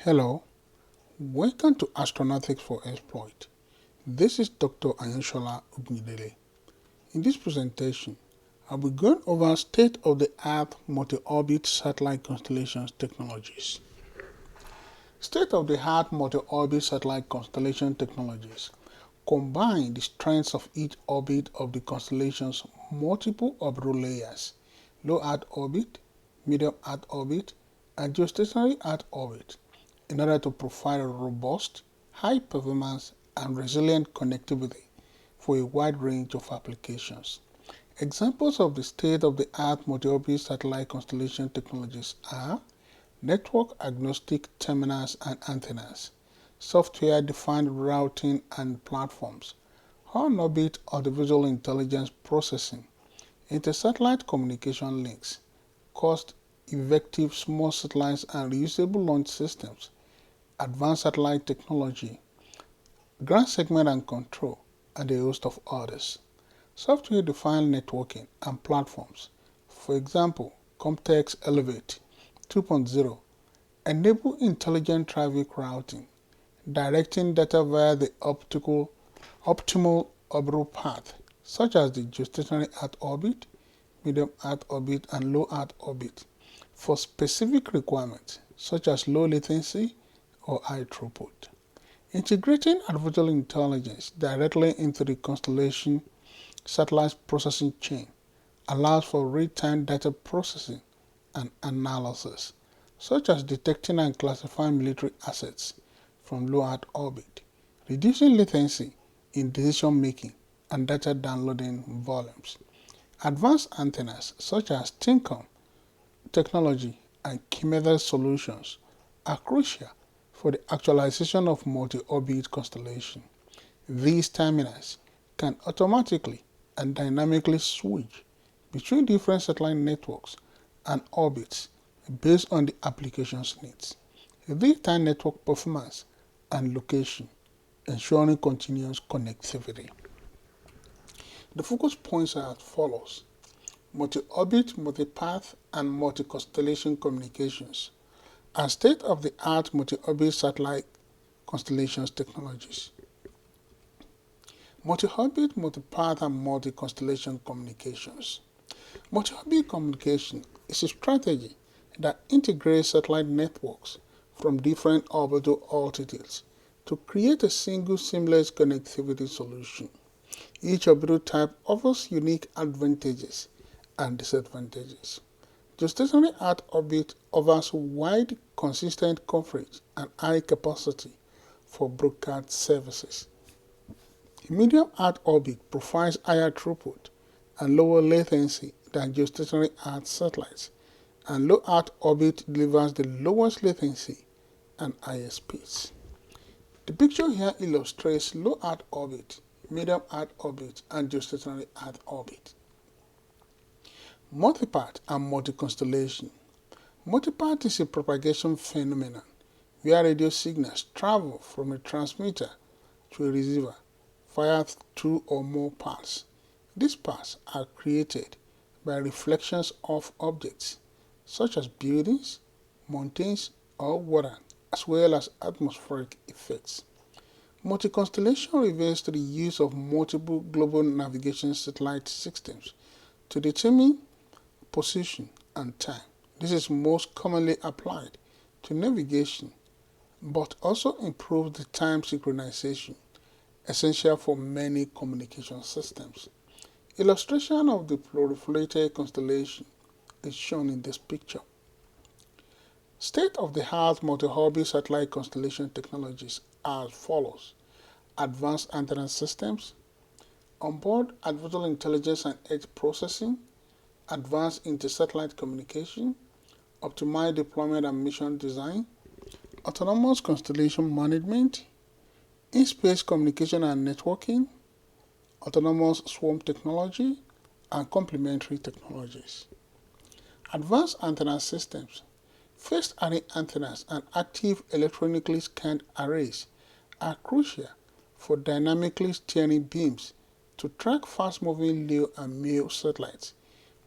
Hello, welcome to Astronautics for Exploit. This is Dr. Ayoshola Ogunidele. In this presentation, I'll be going over state-of-the-art multi-orbit satellite constellations technologies. State-of-the-art multi-orbit satellite constellation technologies combine the strengths of each orbit of the constellation's multiple orbital layers, low Earth orbit, medium Earth orbit, and geostationary Earth orbit, in order to provide a robust, high-performance, and resilient connectivity for a wide range of applications. Examples of the state-of-the-art multi-orbit satellite constellation technologies are network-agnostic terminals and antennas, software-defined routing and platforms, on-orbit artificial intelligence processing, inter-satellite communication links, cost-effective small satellites and reusable launch systems, advanced satellite technology, ground segment and control, and a host of others. Software-defined networking and platforms, for example, Comtech's Elevate 2.0, enable intelligent traffic routing, directing data via the optimal orbital path, such as the geostationary Earth orbit, medium Earth orbit, and low Earth orbit, for specific requirements, such as low latency or high throughput. Integrating artificial intelligence directly into the constellation satellite processing chain allows for real-time data processing and analysis, such as detecting and classifying military assets from low Earth orbit, reducing latency in decision-making and data downloading volumes. Advanced antennas such as ThinKom technology and chimera solutions are crucial for the actualization of multi-orbit constellation. These terminals can automatically and dynamically switch between different satellite networks and orbits based on the application's needs. Real-time network performance and location, ensuring continuous connectivity. The focus points are as follows: multi-orbit, multi-path, and multi-constellation communications are state-of-the-art multi-orbit satellite constellations technologies. Multi-orbit, multi-path, and multi-constellation communications. Multi-orbit communication is a strategy that integrates satellite networks from different orbital altitudes to create a single seamless connectivity solution. Each orbital type offers unique advantages and disadvantages. Geostationary Earth orbit offers wide, consistent coverage and high capacity for broadcast services. Medium Earth orbit provides higher throughput and lower latency than geostationary Earth satellites, and low Earth orbit delivers the lowest latency and highest speeds. The picture here illustrates low Earth orbit, medium Earth orbit, and geostationary Earth orbit. Multipath and multi-constellation. Multipath is a propagation phenomenon where radio signals travel from a transmitter to a receiver via two or more paths. These paths are created by reflections of objects such as buildings, mountains, or water, as well as atmospheric effects. Multi-constellation refers to the use of multiple global navigation satellite systems to determine position and time. This is most commonly applied to navigation, but also improves the time synchronization essential for many communication systems. Illustration of the proliferated constellation is shown in this picture. State-of-the-art multi-orbit satellite constellation technologies are as follows: advanced antenna systems, onboard artificial intelligence and edge processing, advanced inter-satellite communication, optimized deployment and mission design, autonomous constellation management, in-space communication and networking, autonomous swarm technology, and complementary technologies. Advanced antenna systems. Phased array antennas and active electronically scanned arrays are crucial for dynamically steering beams to track fast-moving LEO and MEO satellites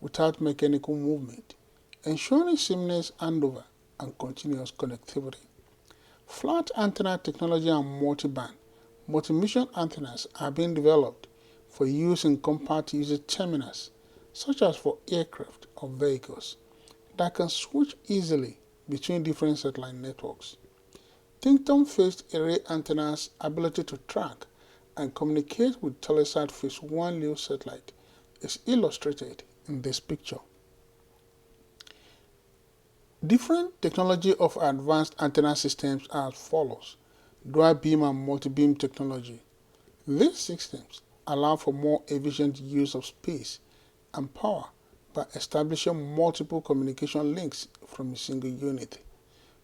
without mechanical movement, ensuring seamless handover and continuous connectivity. Flat antenna technology and multi-band, multi-mission antennas are being developed for use in compact user terminals, such as for aircraft or vehicles, that can switch easily between different satellite networks. Thinton phased array antennas' ability to track and communicate with Telesat Phase 1 LEO satellite is illustrated in this picture. Different technology of advanced antenna systems are as follows: dual beam and multi-beam technology. These systems allow for more efficient use of space and power by establishing multiple communication links from a single unit.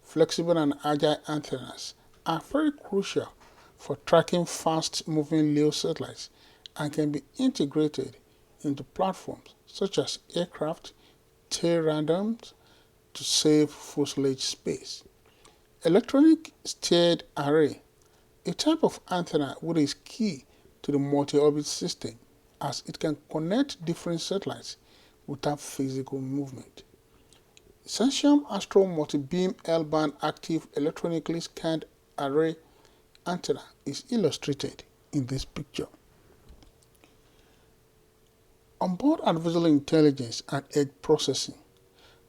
Flexible and agile antennas are very crucial for tracking fast-moving LEO satellites and can be integrated into platforms such as aircraft, tail radomes, to save fuselage space. Electronic steered array, a type of antenna which is key to the multi-orbit system as it can connect different satellites without physical movement. Essentium Astro multi-beam L-band active electronically scanned array antenna is illustrated in this picture. Onboard artificial intelligence and edge processing.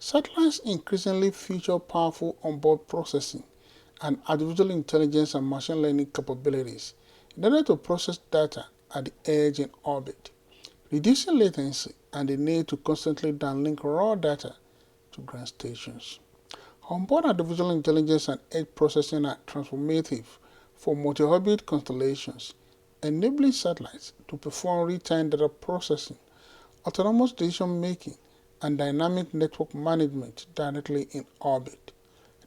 Satellites increasingly feature powerful onboard processing and artificial intelligence and machine learning capabilities in order to process data at the edge in orbit, reducing latency and the need to constantly downlink raw data to ground stations. Onboard artificial intelligence and edge processing are transformative for multi-orbit constellations, enabling satellites to perform real-time data processing, autonomous decision-making, and dynamic network management directly in orbit.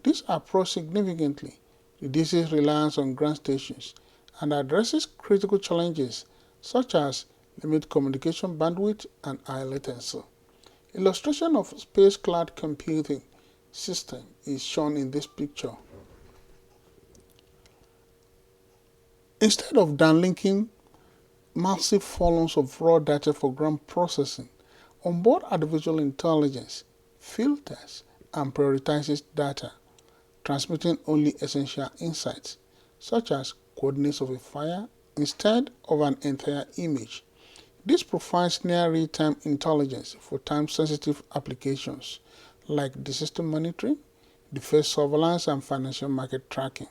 This approach significantly reduces reliance on ground stations and addresses critical challenges such as limited communication bandwidth and high latency. Illustration of space cloud computing system is shown in this picture. Instead of downlinking massive volumes of raw data for ground processing, onboard artificial intelligence filters and prioritizes data, transmitting only essential insights, such as coordinates of a fire, instead of an entire image. This provides near real-time intelligence for time-sensitive applications like disaster monitoring, defense surveillance, and financial market tracking.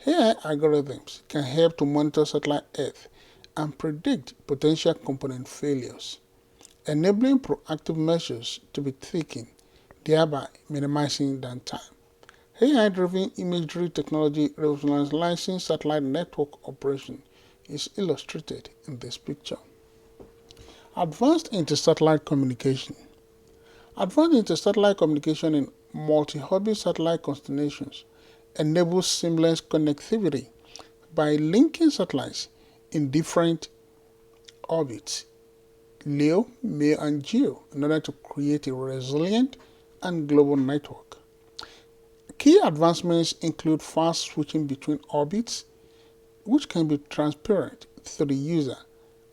AI algorithms can help to monitor satellite Earth and predict potential component failures, enabling proactive measures to be taken, thereby minimizing downtime. AI-driven imagery technology revolutionizing satellite network operation is illustrated in this picture. Advanced intersatellite communication. Advanced intersatellite communication in multi-orbit satellite constellations enables seamless connectivity by linking satellites in different orbits, LEO, MEO, and GEO, in order to create a resilient and global network. Key advancements include fast switching between orbits, which can be transparent to the user,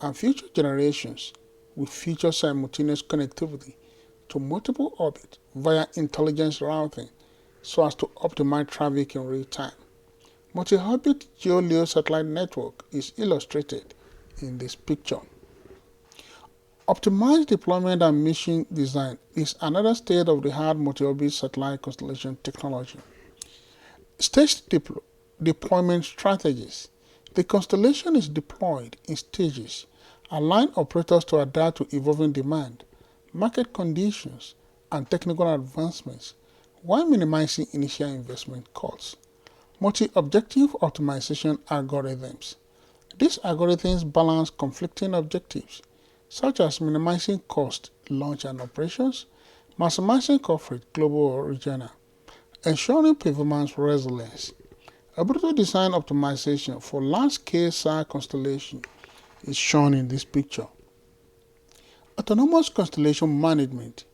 and future generations will feature simultaneous connectivity to multiple orbits via intelligent routing so as to optimize traffic in real time. Multi-orbit GEO-LEO satellite network is illustrated in this picture. Optimized deployment and mission design is another state-of-the-art multi-orbit satellite constellation technology. Staged deployment strategies. The constellation is deployed in stages, allowing operators to adapt to evolving demand, market conditions, and technical advancements while minimizing initial investment costs. Multi-objective optimization algorithms. These algorithms balance conflicting objectives, such as minimizing cost, launch and operations, maximizing coverage, global or regional, ensuring performance resilience. Orbital design optimization for large-scale SAR constellation is shown in this picture. Autonomous constellation management.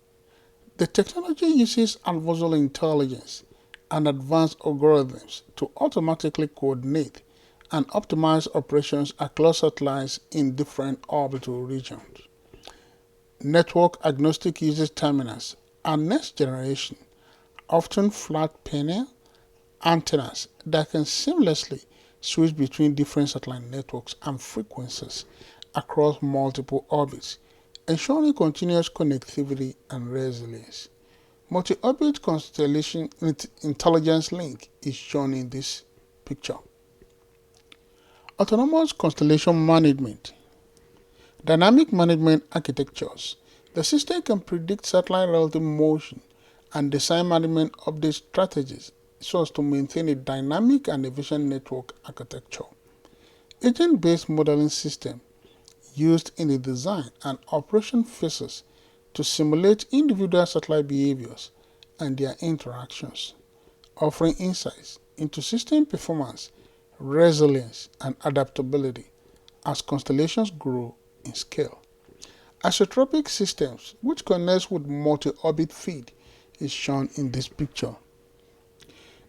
The technology uses artificial intelligence and advanced algorithms to automatically coordinate and optimize operations across satellites in different orbital regions. Network-agnostic user terminals are next generation, often flat panel, antennas that can seamlessly switch between different satellite networks and frequencies across multiple orbits, ensuring continuous connectivity and resilience. Multi-orbit constellation intelligence link is shown in this picture. Autonomous constellation management. Dynamic management architectures. The system can predict satellite relative motion and design management update strategies so as to maintain a dynamic and efficient network architecture. Agent-based modeling system used in the design and operation phases to simulate individual satellite behaviors and their interactions, offering insights into system performance, resilience, and adaptability as constellations grow in scale. Isotropic systems, which connects with multi-orbit feed, is shown in this picture.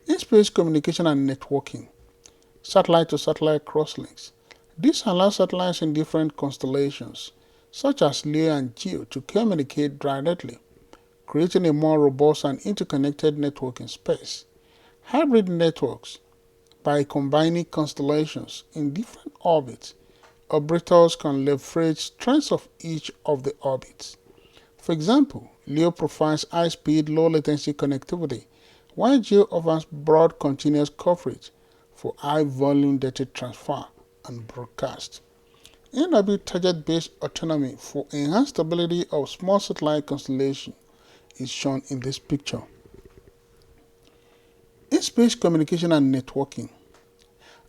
In-space communication and networking, satellite-to-satellite crosslinks. This allows satellites in different constellations, such as LEO and GEO, to communicate directly, creating a more robust and interconnected network in space. Hybrid networks. By combining constellations in different orbits, orbitals can leverage strengths of each of the orbits. For example, LEO provides high-speed, low-latency connectivity, while GEO offers broad continuous coverage for high-volume data transfer and broadcast. In-orbit target-based autonomy for enhanced stability of small satellite constellation is shown in this picture. In-space communication and networking.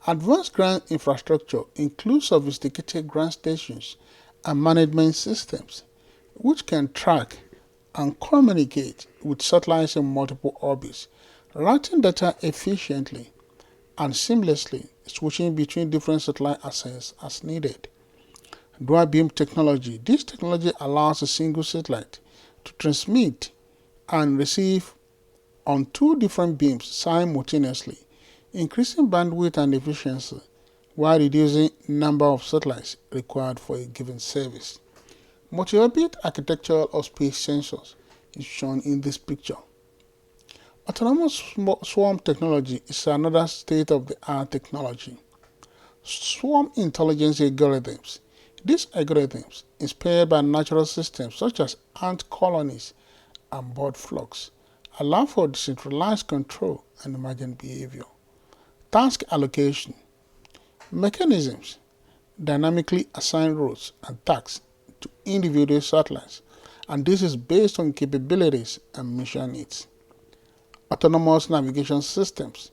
Advanced ground infrastructure includes sophisticated ground stations and management systems, which can track and communicate with satellites in multiple orbits, routing data efficiently and seamlessly, switching between different satellite assets as needed. Dual beam technology. This technology allows a single satellite to transmit and receive on two different beams simultaneously, increasing bandwidth and efficiency while reducing number of satellites required for a given service. Multi-orbit architecture of space sensors is shown in this picture. Autonomous swarm technology is another state-of-the-art technology. Swarm intelligence algorithms. These algorithms, inspired by natural systems such as ant colonies and bird flocks, allow for decentralized control and emergent behavior. Task allocation mechanisms dynamically assign routes and tasks to individual satellites, and this is based on capabilities and mission needs. Autonomous navigation systems.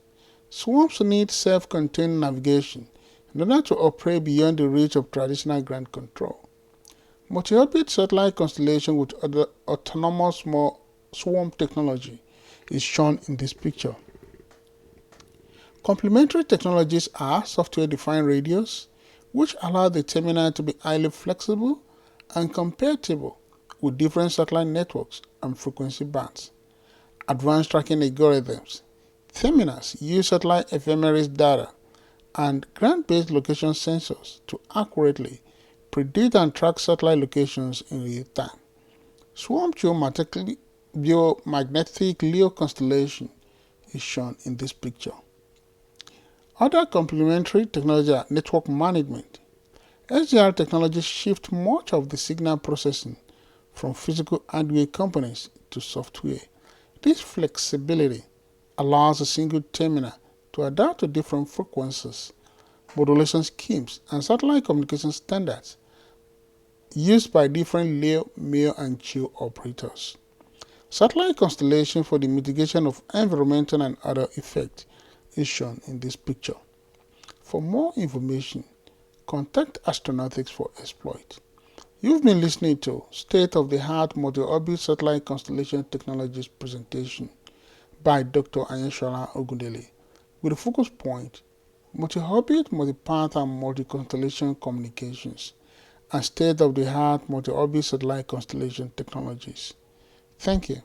Swarms need self-contained navigation in order to operate beyond the reach of traditional ground control. Multi-orbit satellite constellation with autonomous swarm technology is shown in this picture. Complementary technologies are software-defined radios, which allow the terminal to be highly flexible and compatible with different satellite networks and frequency bands. Advanced tracking algorithms. Terminals use satellite ephemeris data and ground-based location sensors to accurately predict and track satellite locations in real time. Swarm geomagnetic LEO constellation is shown in this picture. Other complementary technology are network management. SDR technologies shift much of the signal processing from physical hardware components to software. This flexibility allows a single terminal to adapt to different frequencies, modulation schemes, and satellite communication standards used by different LEO, MEO, and GEO operators. Satellite constellation for the mitigation of environmental and other effects is shown in this picture. For more information, contact Astronautics for Exploit. You've been listening to State-of-the-Art Multi-Orbit Satellite Constellation Technologies presentation by Dr. Ayenshola Ogundele, with a focus point, multi-orbit, multi-path, and multi-constellation communications, and state-of-the-art multi-orbit satellite constellation technologies. Thank you.